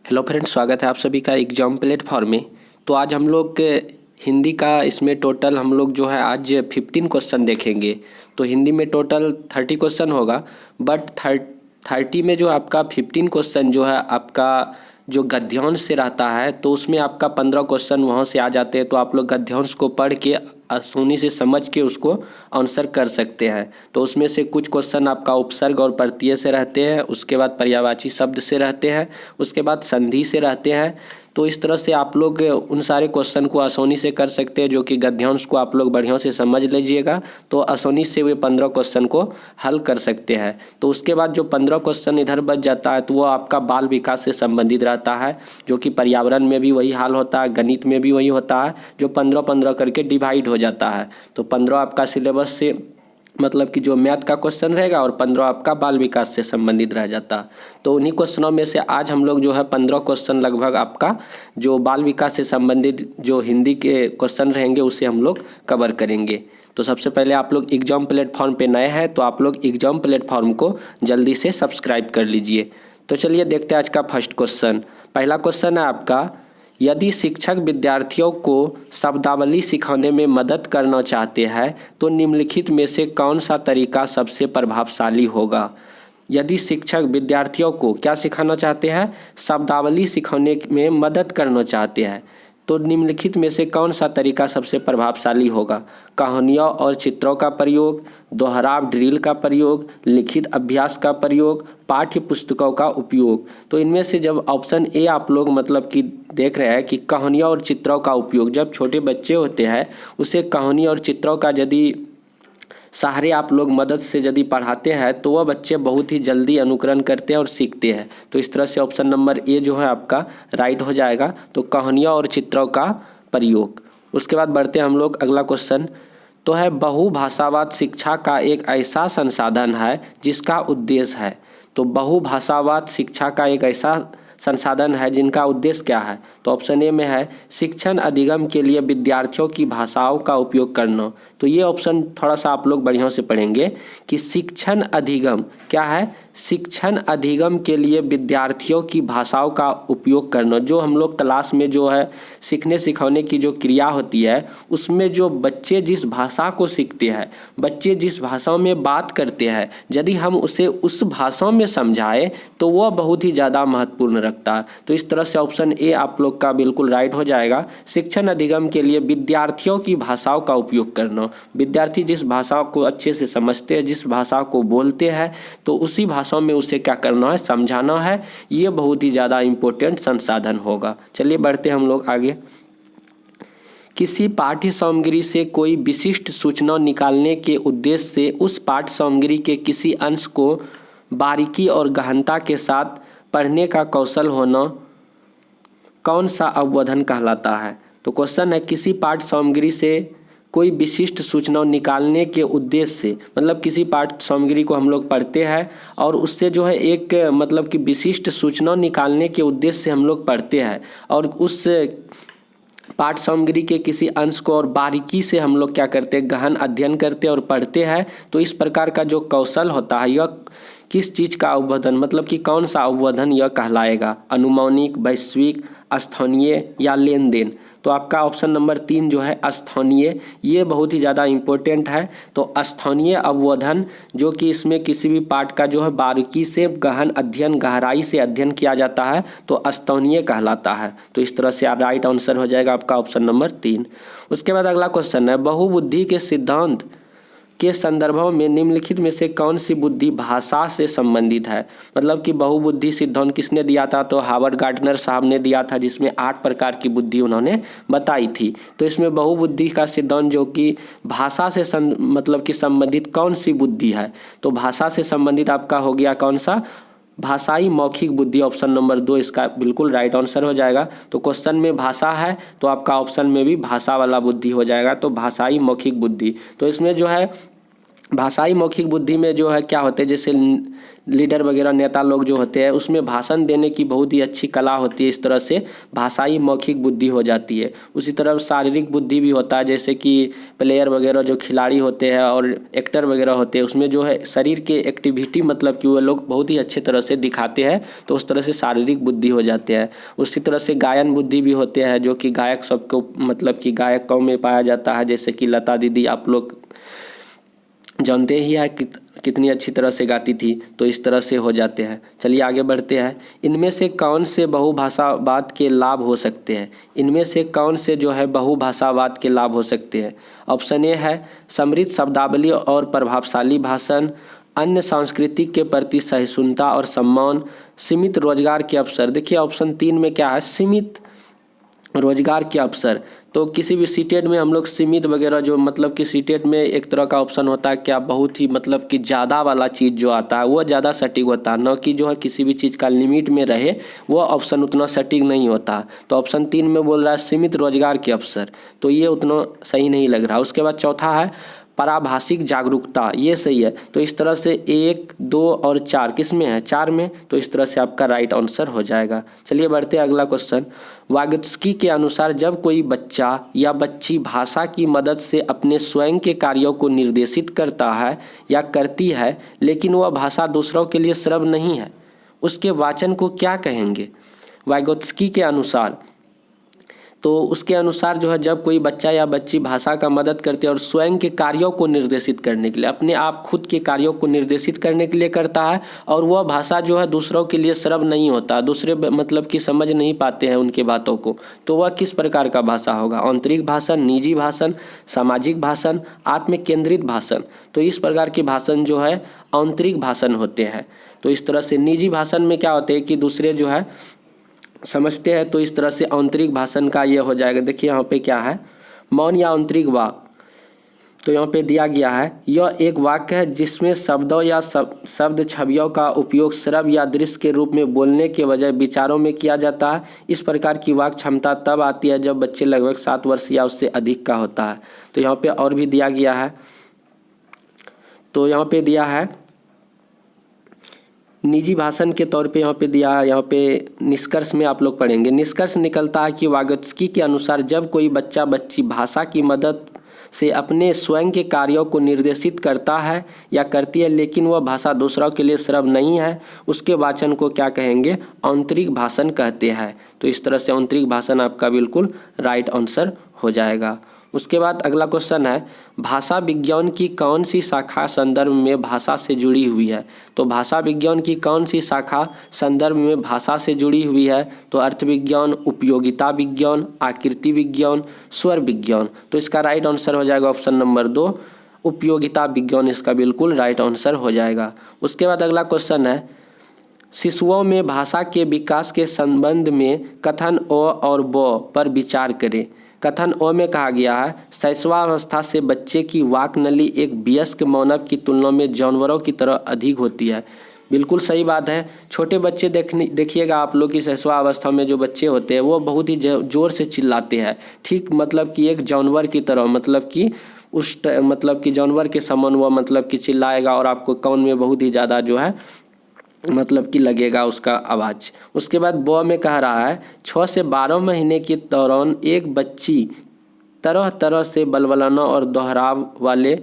Hello friends, स्वागत है आप सभी का एग्जाम प्लेटफॉर्म में। तो आज हम लोग हिंदी का इसमें टोटल हम लोग जो है आज 15 क्वेश्चन देखेंगे। तो हिंदी में टोटल 30 क्वेश्चन होगा, बट 30 में जो आपका 15 क्वेश्चन जो है आपका जो गद्यांश से रहता है, तो उसमें आपका 15 क्वेश्चन वहाँ से आ जाते हैं। तो आप लोग गद्यांश को पढ़ के आसानी से समझ के उसको आंसर कर सकते हैं। तो उसमें से कुछ क्वेश्चन आपका उपसर्ग और प्रत्यय से रहते हैं, उसके बाद पर्यायवाची शब्द से रहते हैं, उसके बाद संधि से रहते हैं। तो इस तरह से आप लोग उन सारे क्वेश्चन को आसानी से कर सकते हैं, जो कि गद्यांश को आप लोग बढ़िया से समझ लीजिएगा तो आसानी से वे 15 क्वेश्चन को हल कर सकते हैं। तो उसके बाद जो 15 क्वेश्चन इधर बच जाता है तो वो आपका बाल विकास से संबंधित रहता है, जो कि पर्यावरण में भी वही हाल होता है, गणित में भी वही होता है, जो 15-15 करके डिवाइड हो जाता है। तो 15 आपका सिलेबस से मतलब कि जो मैथ का क्वेश्चन रहेगा और 15 आपका बाल विकास से संबंधित रह जाता। तो उन्हीं क्वेश्चनों में से आज हम लोग जो है 15 क्वेश्चन लगभग आपका जो बाल विकास से संबंधित जो हिंदी के क्वेश्चन रहेंगे उसे हम लोग कवर करेंगे। तो सबसे पहले आप लोग एग्जाम प्लेटफॉर्म पे नए हैं तो आप लोग एग्जाम प्लेटफॉर्म को जल्दी से सब्सक्राइब कर लीजिए। तो चलिए देखते हैं आज का फर्स्ट क्वेश्चन। पहला क्वेश्चन है आपका, यदि शिक्षक विद्यार्थियों को शब्दावली सिखाने में मदद करना चाहते हैं तो निम्नलिखित में से कौन सा तरीका सबसे प्रभावशाली होगा। यदि शिक्षक विद्यार्थियों को क्या सिखाना चाहते हैं, शब्दावली सिखाने में मदद करना चाहते हैं तो निम्नलिखित में से कौन सा तरीका सबसे प्रभावशाली होगा। कहानियों और चित्रों का प्रयोग, दोहराव ड्रिल का प्रयोग, लिखित अभ्यास का प्रयोग, पाठ्य पुस्तकों का उपयोग। तो इनमें से जब ऑप्शन ए आप लोग मतलब कि देख रहे हैं कि कहानियों और चित्रों का उपयोग, जब छोटे बच्चे होते हैं उसे कहानी और चित्रों का यदि सहारे आप लोग मदद से यदि पढ़ाते हैं तो वह बच्चे बहुत ही जल्दी अनुकरण करते हैं और सीखते हैं। तो इस तरह से ऑप्शन नंबर ए जो है आपका राइट हो जाएगा। तो कहानियों और चित्रों का प्रयोग। उसके बाद बढ़ते हैं हम लोग अगला क्वेश्चन। तो है बहुभाषावाद शिक्षा का एक ऐसा संसाधन है जिसका उद्देश्य है। तो बहुभाषावाद शिक्षा का एक ऐसा संसाधन है जिनका उद्देश्य क्या है। तो ऑप्शन ए में है शिक्षण अधिगम के लिए विद्यार्थियों की भाषाओं का उपयोग करना। तो ये ऑप्शन थोड़ा सा आप लोग बढ़िया से पढ़ेंगे कि शिक्षण अधिगम क्या है। शिक्षण अधिगम के लिए विद्यार्थियों की भाषाओं का उपयोग करना। जो हम लोग क्लास में जो है सीखने सिखाने की जो क्रिया होती है उसमें जो बच्चे जिस भाषा को सीखते हैं, बच्चे जिस भाषा में बात करते हैं, यदि हम उसे उस भाषा में समझाएं तो वह बहुत ही ज़्यादा महत्वपूर्ण रखता है। तो इस तरह से ऑप्शन ए आप लोग का बिल्कुल राइट हो जाएगा। शिक्षण अधिगम के लिए विद्यार्थियों की भाषाओं का उपयोग करना। विद्यार्थी जिस भाषा को अच्छे से समझते हैं, जिस भाषा को बोलते हैं, तो उसी भाषा में उसे क्या करना है, समझाना है। ये बहुत ही ज़्यादा इम्पोर्टेंट संसाधन होगा। चलिए बढ़ते हम लोग आगे। किसी पाठ्य सामग्री से कोई विशिष्ट सूचना निकालने के उद्देश्य से उस पाठ्य सामग्री के किसी अंश को बारीकी और गहनता के साथ पढ़ने का कौशल होना कौन सा अवबोधन कहलाता है। तो क्वेश्चन है किसी पाठ्य सामग्री से कोई विशिष्ट सूचना निकालने के उद्देश्य से, मतलब किसी पाठ्य सामग्री को हम लोग पढ़ते हैं और उससे जो है एक मतलब कि विशिष्ट सूचना निकालने के उद्देश्य से हम लोग पढ़ते हैं और उस पाठ्य सामग्री के किसी अंश को और बारीकी से हम लोग क्या करते हैं, गहन अध्ययन करते हैं और पढ़ते हैं। तो इस प्रकार का जो कौशल होता है यह किस चीज़ का अवबोधन, मतलब कि कौन सा अवबोधन यह कहलाएगा। अनुमानिक, वैश्विक, स्थानीय या लेन देन। तो आपका ऑप्शन नंबर 3 जो है स्थानीय, ये बहुत ही ज़्यादा इम्पोर्टेंट है। तो स्थानीय अवबोधन जो कि इसमें किसी भी पाठ का जो है बारीकी से गहन अध्ययन, गहराई से अध्ययन किया जाता है तो स्थानीय कहलाता है। तो इस तरह से राइट आंसर हो जाएगा आपका ऑप्शन नंबर 3। उसके बाद अगला क्वेश्चन है बहुबुद्धि के सिद्धांत के संदर्भों में निम्नलिखित में से कौन सी बुद्धि भाषा से संबंधित है। मतलब कि बहुबुद्धि सिद्धांत किसने दिया था, तो हार्वर्ड गार्डनर साहब ने दिया था, जिसमें 8 प्रकार की बुद्धि उन्होंने बताई थी। तो इसमें बहुबुद्धि का सिद्धांत जो कि भाषा से मतलब कि संबंधित कौन सी बुद्धि है, तो भाषा से संबंधित आपका हो गया कौन सा, भाषाई मौखिक बुद्धि। ऑप्शन नंबर 2 इसका बिल्कुल राइट आंसर हो जाएगा। तो क्वेश्चन में भाषा है तो आपका ऑप्शन में भी भाषा वाला बुद्धि हो जाएगा, तो भाषाई मौखिक बुद्धि। तो इसमें जो है भाषाई मौखिक बुद्धि में जो है क्या होते हैं, जैसे लीडर वगैरह नेता लोग जो होते हैं उसमें भाषण देने की बहुत ही अच्छी कला होती है। इस तरह से भाषाई मौखिक बुद्धि हो जाती है। उसी तरह शारीरिक बुद्धि भी होता है, जैसे कि प्लेयर वगैरह जो खिलाड़ी होते हैं और एक्टर वगैरह होते हैं उसमें जो है शरीर के एक्टिविटी मतलब कि वो लोग बहुत ही अच्छे तरह से दिखाते हैं, तो उस तरह से शारीरिक बुद्धि हो जाते हैं। उसी तरह से गायन बुद्धि भी होते हैं, जो कि गायक सबको मतलब कि गायकों में पाया जाता है, जैसे कि लता दीदी आप लोग जानते ही है कितनी अच्छी तरह से गाती थी, तो इस तरह से हो जाते हैं। चलिए आगे बढ़ते हैं। इनमें से कौन से बहुभाषावाद के लाभ हो सकते हैं? इनमें से कौन से जो है बहुभाषावाद के लाभ हो सकते हैं? ऑप्शन ए है समृद्ध शब्दावली और प्रभावशाली भाषण, अन्य संस्कृति के प्रति सहिष्णुता और सम्मान, सीमित रोजगार के अवसर। देखिए ऑप्शन 3 में क्या है, सीमित रोजगार के अवसर। तो किसी भी सीटेट में हम लोग सीमित वगैरह जो मतलब कि सीटेट में एक तरह का ऑप्शन होता है क्या, बहुत ही मतलब कि ज़्यादा वाला चीज़ जो आता है वो ज़्यादा सटीक होता है, न कि जो है किसी भी चीज़ का लिमिट में रहे वो ऑप्शन उतना सटीक नहीं होता। तो ऑप्शन 3 में बोल रहा है सीमित रोजगार के अवसर, तो ये उतना सही नहीं लग रहा। उसके बाद चौथा है पराभाषिक जागरूकता, ये सही है। तो इस तरह से 1, 2 और 4 किस में है, 4 में, तो इस तरह से आपका राइट आंसर हो जाएगा। चलिए बढ़ते हैं अगला क्वेश्चन। वागत्स्की के अनुसार जब कोई बच्चा या बच्ची भाषा की मदद से अपने स्वयं के कार्यों को निर्देशित करता है या करती है, लेकिन वह भाषा दूसरों के लिए श्रव्य नहीं है, उसके वाचन को क्या कहेंगे? वागत्स्की के अनुसार, तो उसके अनुसार जो है जब कोई बच्चा या बच्ची भाषा का मदद करते हैं और स्वयं के कार्यों को निर्देशित करने के लिए, अपने आप खुद के कार्यों को निर्देशित करने के लिए करता है, और वह भाषा जो है दूसरों के लिए श्रव्य नहीं होता, दूसरे मतलब कि समझ नहीं पाते हैं उनके बातों को, तो वह किस प्रकार का भाषा होगा? आंतरिक भाषण, निजी भाषण, सामाजिक भाषण, आत्म केंद्रित भाषण। तो इस प्रकार के भाषण जो है आंतरिक भाषण होते हैं। तो इस तरह से निजी भाषण में क्या होते हैं कि दूसरे जो है समझते हैं, तो इस तरह से आंतरिक भाषण का ये हो जाएगा। देखिए यहाँ पे क्या है, मौन या आंतरिक वाक्य। तो यहाँ पे दिया गया है यह एक वाक्य है जिसमें शब्दों या शब्द छवियों का उपयोग श्रव्य या दृश्य के रूप में बोलने के बजाय विचारों में किया जाता है। इस प्रकार की वाक क्षमता तब आती है जब बच्चे लगभग 7 वर्ष या उससे अधिक का होता है। तो यहाँ पे और भी दिया गया है, तो यहाँ पे दिया है निजी भाषण के तौर पे यहाँ पे दिया है। यहाँ पे निष्कर्ष में आप लोग पढ़ेंगे। निष्कर्ष निकलता है कि वागत्स्की के अनुसार जब कोई बच्चा बच्ची भाषा की मदद से अपने स्वयं के कार्यों को निर्देशित करता है या करती है, लेकिन वह भाषा दूसरों के लिए श्रव्य नहीं है, उसके वाचन को क्या कहेंगे? आंतरिक भाषण कहते हैं। तो इस तरह से आंतरिक भाषण आपका बिल्कुल राइट आंसर हो जाएगा। उसके बाद अगला क्वेश्चन है भाषा विज्ञान की कौन सी शाखा संदर्भ में भाषा से जुड़ी हुई है? तो भाषा विज्ञान की कौन सी शाखा संदर्भ में भाषा से जुड़ी हुई है? तो अर्थ विज्ञान, उपयोगिता विज्ञान, आकृति विज्ञान, स्वर विज्ञान। तो इसका राइट आंसर हो जाएगा ऑप्शन नंबर 2, उपयोगिता विज्ञान इसका बिल्कुल राइट आंसर हो जाएगा। उसके बाद अगला क्वेश्चन है शिशुओं में भाषा के विकास के संबंध में कथन अ और ब पर विचार करें। कथन अ में कहा गया है शैशवावस्था से बच्चे की वाक नली एक वयस्क मानव की तुलना में जानवरों की तरह अधिक होती है। बिल्कुल सही बात है। छोटे बच्चे देखिएगा आप लोग की शैशवावस्था में जो बच्चे होते हैं वो बहुत ही जोर से चिल्लाते हैं, ठीक मतलब कि एक जानवर की तरह, मतलब कि मतलब कि जानवर के समान वो मतलब कि चिल्लाएगा और आपको कान में बहुत ही ज़्यादा जो है मतलब कि लगेगा उसका आवाज़। उसके बाद ब में कह रहा है 6 से 12 महीने के दौरान एक बच्ची तरह तरह से बलबलाना और दोहराव वाले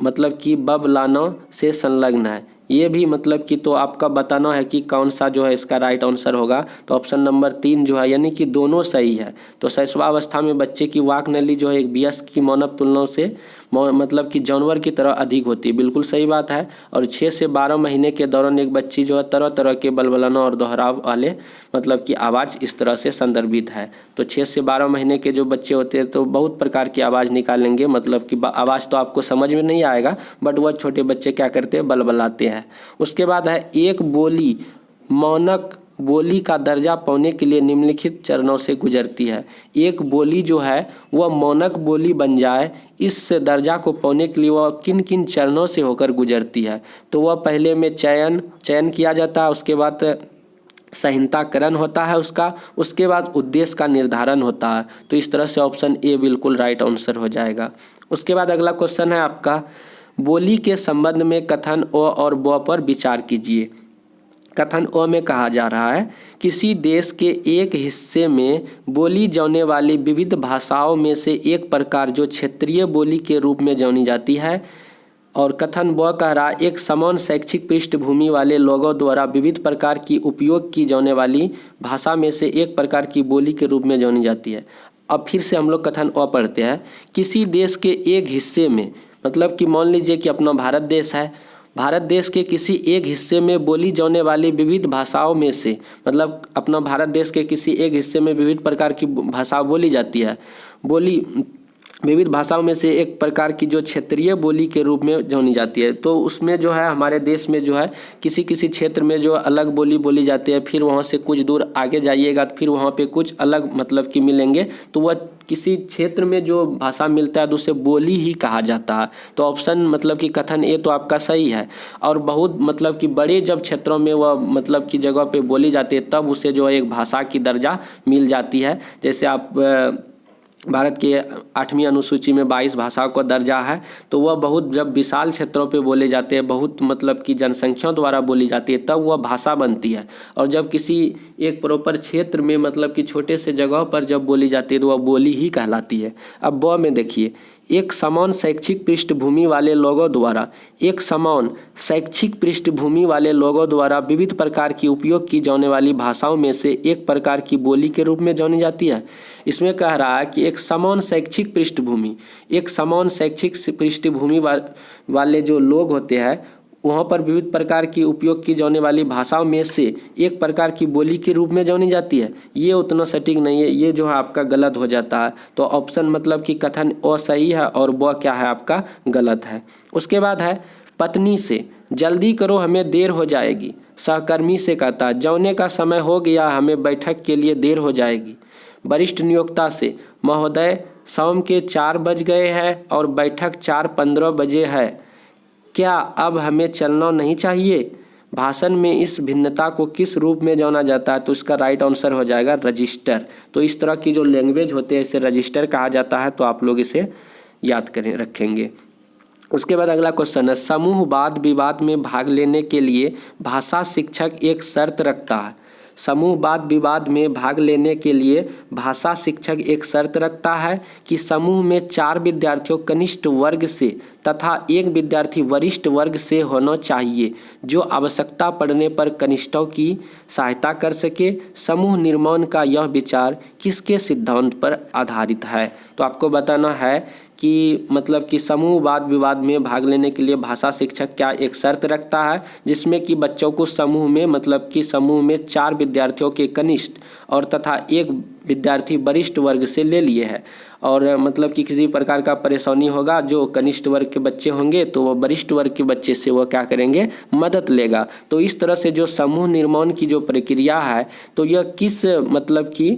मतलब कि बबलाना से संलग्न है। ये भी मतलब कि तो आपका बताना है कि कौन सा जो है इसका राइट आंसर होगा। तो ऑप्शन नंबर 3 जो है यानी कि दोनों सही है। तो शैशवावस्था में बच्चे की वाक नली जो है एक वयस्क की मानव तुलना से मतलब कि जानवर की तरह अधिक होती है, बिल्कुल सही बात है। और 6 से 12 महीने के दौरान एक बच्ची जो है तरह तरह के बलबलाना और दोहराव वाले मतलब कि आवाज़ इस तरह से संदर्भित है। तो 6 से 12 महीने के जो बच्चे होते हैं तो बहुत प्रकार की आवाज़ निकालेंगे, मतलब कि आवाज़ तो आपको समझ में नहीं आएगा बट वह छोटे बच्चे क्या करते हैं, बलबलाते हैं। उसके बाद है एक बोली मानक बोली का दर्जा पाने के लिए निम्नलिखित चरणों से गुजरती है। एक बोली जो है वह मानक बोली बन जाए, इस दर्जा को पाने के लिए वह किन किन चरणों से होकर गुजरती है? तो वह पहले में चयन किया जाता है, उसके बाद संहिताकरण होता है उसका, उसके बाद उद्देश्य का निर्धारण होता है। तो इस तरह से ऑप्शन ए बिल्कुल राइट आंसर हो जाएगा। उसके बाद अगला क्वेश्चन है आपका बोली के संबंध में कथन अ और ब पर विचार कीजिए। कथन अ में कहा जा रहा है किसी देश के एक हिस्से में बोली जाने वाली विविध भाषाओं में से एक प्रकार जो क्षेत्रीय बोली के रूप में जानी जाती है। और कथन ब कह रहा है एक समान शैक्षिक पृष्ठभूमि वाले लोगों द्वारा विविध प्रकार की उपयोग की जाने वाली भाषा में से एक प्रकार की बोली के रूप में जानी जाती है। अब फिर से हम लोग कथन अ पढ़ते हैं। किसी देश के एक हिस्से में, मतलब कि मान लीजिए कि अपना भारत देश है, भारत देश के किसी एक हिस्से में बोली जाने वाली विविध भाषाओं में से, मतलब अपना भारत देश के किसी एक हिस्से में विविध प्रकार की भाषा बोली जाती है। विविध भाषाओं में से एक प्रकार की जो क्षेत्रीय बोली के रूप में जानी जाती है। तो उसमें जो है हमारे देश में जो है किसी किसी क्षेत्र में जो अलग बोली बोली जाती है, फिर वहाँ से कुछ दूर आगे जाइएगा तो फिर वहाँ पे कुछ अलग मतलब कि मिलेंगे, तो वह किसी क्षेत्र में जो भाषा मिलता है तो उसे बोली ही कहा जाता है। तो ऑप्शन मतलब कि कथन ए तो आपका सही है। और बहुत मतलब कि बड़े जब क्षेत्रों में वह मतलब की जगह पे बोली जाती है तब उसे जो है एक भाषा की दर्जा मिल जाती है। जैसे आप भारत के 8वीं अनुसूची में 22 भाषाओं का दर्जा है, तो वह बहुत जब विशाल क्षेत्रों पे बोले जाते हैं, बहुत मतलब कि जनसंख्या द्वारा बोली जाती है, तब वह भाषा बनती है। और जब किसी एक प्रॉपर क्षेत्र में मतलब कि छोटे से जगह पर जब बोली जाती है तो वह बोली ही कहलाती है। अब ब में देखिए एक समान शैक्षिक पृष्ठभूमि वाले लोगों द्वारा, एक समान शैक्षिक पृष्ठभूमि वाले लोगों द्वारा विविध प्रकार की उपयोग की जाने वाली भाषाओं में से एक प्रकार की बोली के रूप में जानी जाती है। इसमें कह रहा है कि एक समान शैक्षिक पृष्ठभूमि, एक समान शैक्षिक पृष्ठभूमि वाले जो लोग होते हैं वहाँ पर विविध प्रकार की उपयोग की जाने वाली भाषाओं में से एक प्रकार की बोली के रूप में जानी जाती है। ये उतना सटीक नहीं है, ये जो है आपका गलत हो जाता है। तो ऑप्शन मतलब कि कथन अ सही है और ब क्या है आपका गलत है। उसके बाद है पत्नी से जल्दी करो हमें देर हो जाएगी। सहकर्मी से कहता है जौने का समय हो गया हमें बैठक के लिए देर हो जाएगी। वरिष्ठ नियोक्ता से महोदय शाम के 4 बज गए हैं और बैठक 4:15 बजे है, क्या अब हमें चलना नहीं चाहिए। भाषण में इस भिन्नता को किस रूप में जाना जाता है, तो इसका राइट आंसर हो जाएगा रजिस्टर। तो इस तरह की जो लैंग्वेज होते हैं इसे रजिस्टर कहा जाता है, तो आप लोग इसे याद करें रखेंगे। उसके बाद अगला क्वेश्चन है समूह वाद विवाद में भाग लेने के लिए भाषा शिक्षक एक शर्त रखता है। समूह वाद विवाद में भाग लेने के लिए भाषा शिक्षक एक शर्त रखता है कि समूह में 4 विद्यार्थियों कनिष्ठ वर्ग से तथा 1 विद्यार्थी वरिष्ठ वर्ग से होना चाहिए जो आवश्यकता पड़ने पर कनिष्ठों की सहायता कर सके। समूह निर्माण का यह विचार किसके सिद्धांत पर आधारित है। तो आपको बताना है कि मतलब कि समूह वाद विवाद में भाग लेने के लिए भाषा शिक्षक क्या एक शर्त रखता है, जिसमें कि बच्चों को समूह में मतलब कि समूह में 4 विद्यार्थियों के कनिष्ठ और तथा 1 विद्यार्थी वरिष्ठ वर्ग से ले लिए है। और मतलब कि किसी प्रकार का परेशानी होगा जो कनिष्ठ वर्ग के बच्चे होंगे तो वो वरिष्ठ वर्ग के बच्चे से वो क्या करेंगे, मदद लेगा। तो इस तरह से जो समूह निर्माण की जो प्रक्रिया है तो यह किस मतलब कि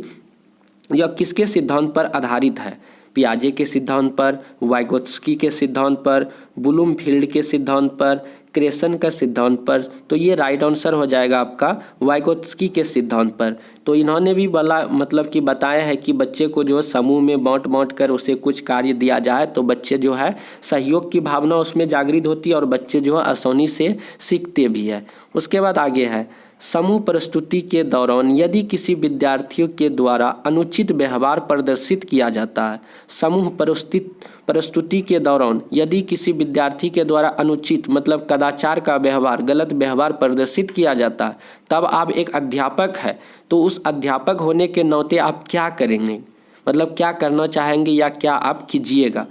यह किसके सिद्धांत पर आधारित है। पियाजे के सिद्धांत पर, वाइगोत्स्की के सिद्धांत पर, ब्लूमफील्ड के सिद्धांत पर, क्रेसन का सिद्धांत पर। तो ये राइट आंसर हो जाएगा आपका वाइगोत्स्की के सिद्धांत पर। तो इन्होंने भी मतलब कि बताया है कि बच्चे को जो समूह में बांट कर उसे कुछ कार्य दिया जाए तो बच्चे जो है सहयोग की भावना उसमें जागृत होती है और बच्चे जो है आसानी से सीखते भी है। उसके बाद आगे है समूह प्रस्तुति के दौरान यदि किसी विद्यार्थियों के द्वारा अनुचित व्यवहार प्रदर्शित किया जाता है। समूह प्रस्तुति के दौरान यदि किसी विद्यार्थी के द्वारा अनुचित मतलब कदाचार का व्यवहार, गलत व्यवहार प्रदर्शित किया जाता है, तब आप एक अध्यापक है तो उस अध्यापक होने के नाते आप क्या करेंगे, मतलब क्या करना चाहेंगे या क्या आप कीजिएगा।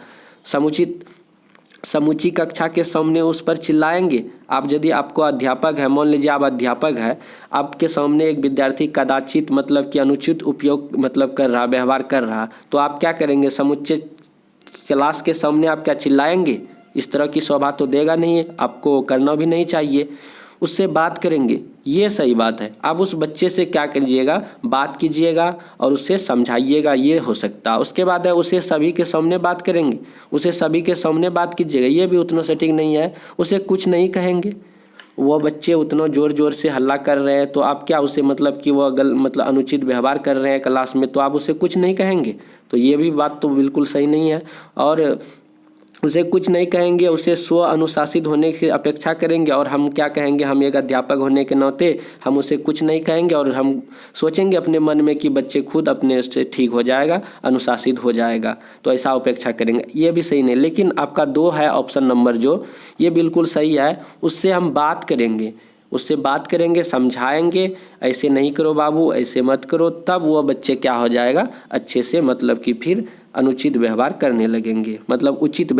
समूची कक्षा के सामने उस पर चिल्लाएंगे आप। यदि आपको अध्यापक है, मान लीजिए आप अध्यापक है, आपके सामने एक विद्यार्थी कदाचित मतलब कि अनुचित उपयोग मतलब कर रहा, व्यवहार कर रहा, तो आप क्या करेंगे, समुच्चय क्लास के सामने आप क्या चिल्लाएंगे। इस तरह की शोभा तो देगा नहीं, आपको करना भी नहीं चाहिए। उससे बात करेंगे, ये सही बात है। आप उस बच्चे से क्या कीजिएगा, बात कीजिएगा और उसे समझाइएगा, ये हो सकता है। उसके बाद है उसे सभी के सामने बात करेंगे, उसे सभी के सामने बात कीजिएगा, ये भी उतना सटीक नहीं है। उसे कुछ नहीं कहेंगे, वो बच्चे उतना ज़ोर से हल्ला कर रहे हैं तो आप क्या उसे मतलब कि वह मतलब अनुचित व्यवहार कर रहे हैं क्लास में, तो आप उसे कुछ नहीं कहेंगे, तो ये भी बात तो बिल्कुल सही नहीं है। और उसे कुछ नहीं कहेंगे, उसे स्व अनुशासित होने की अपेक्षा करेंगे। और हम क्या कहेंगे, हम एक अध्यापक होने के नाते हम उसे कुछ नहीं कहेंगे और हम सोचेंगे अपने मन में कि बच्चे खुद अपने से ठीक हो जाएगा, अनुशासित हो जाएगा, तो ऐसा अपेक्षा करेंगे। ये भी सही नहीं। लेकिन आपका 2 है ऑप्शन नंबर जो, ये बिल्कुल सही है। उससे हम बात करेंगे, उससे बात करेंगे, समझाएंगे, ऐसे नहीं करो बाबू, ऐसे मत करो, तब वो बच्चे क्या हो जाएगा, अच्छे से मतलब कि फिर अनुचित व्यवहार करने लगेंगे, मतलब उचित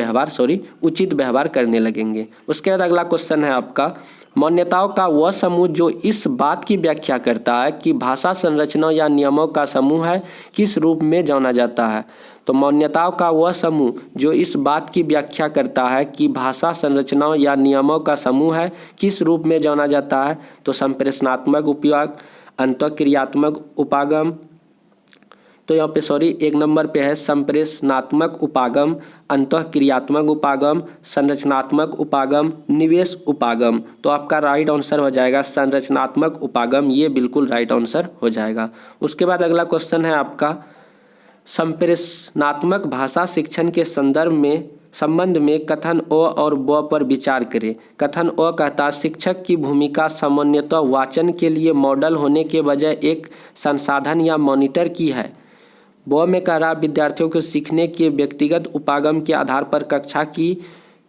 व्यवहार करने लगेंगे। उसके बाद अगला क्वेश्चन है आपका, मान्यताओं का वह समूह जो इस बात की व्याख्या करता है कि भाषा संरचना या नियमों का समूह है, किस रूप में जाना जाता है। तो मान्यताओं का वह समूह जो इस बात की व्याख्या करता है कि भाषा संरचनाओं या नियमों का समूह है, किस रूप में जाना जाता है। तो संप्रेषणात्मक उपयोग, अंतःक्रियात्मक उपागम, तो यहाँ पे एक नंबर पे है संप्रेषणात्मक उपागम, अंतःक्रियात्मक उपागम, संरचनात्मक उपागम, निवेश उपागम। तो आपका राइट आंसर हो जाएगा संरचनात्मक उपागम, ये बिल्कुल राइट आंसर हो जाएगा। उसके बाद अगला क्वेश्चन है आपका, संप्रेषणात्मक भाषा शिक्षण के संबंध में कथन अ और ब पर विचार करें। कथन अ कहता है, शिक्षक की भूमिका सामान्यतः वाचन के लिए मॉडल होने के बजाय एक संसाधन या मॉनिटर की है। ब में कह रहा, विद्यार्थियों को सीखने के व्यक्तिगत उपागम के आधार पर कक्षा की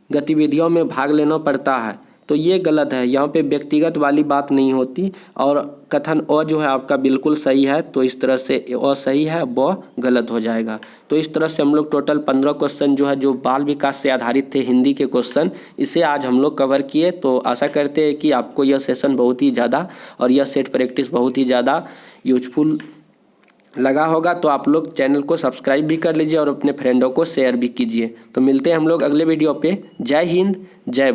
गतिविधियों में भाग लेना पड़ता है। तो ये गलत है, यहाँ पे व्यक्तिगत वाली बात नहीं होती। और कथन अ जो है आपका बिल्कुल सही है, तो इस तरह से अ सही है, ब गलत हो जाएगा। तो इस तरह से हम लोग टोटल 15 क्वेश्चन जो है, जो बाल विकास से आधारित थे हिंदी के क्वेश्चन, इसे आज हम लोग कवर किए। तो आशा करते हैं कि आपको यह सेशन बहुत ही ज़्यादा और यह सेट प्रैक्टिस बहुत ही ज़्यादा यूजफुल लगा होगा। तो आप लोग चैनल को सब्सक्राइब भी कर लीजिए और अपने फ्रेंडों को शेयर भी कीजिए। तो मिलते हैं हम लोग अगले वीडियो पे। जय हिंद, जय भारत।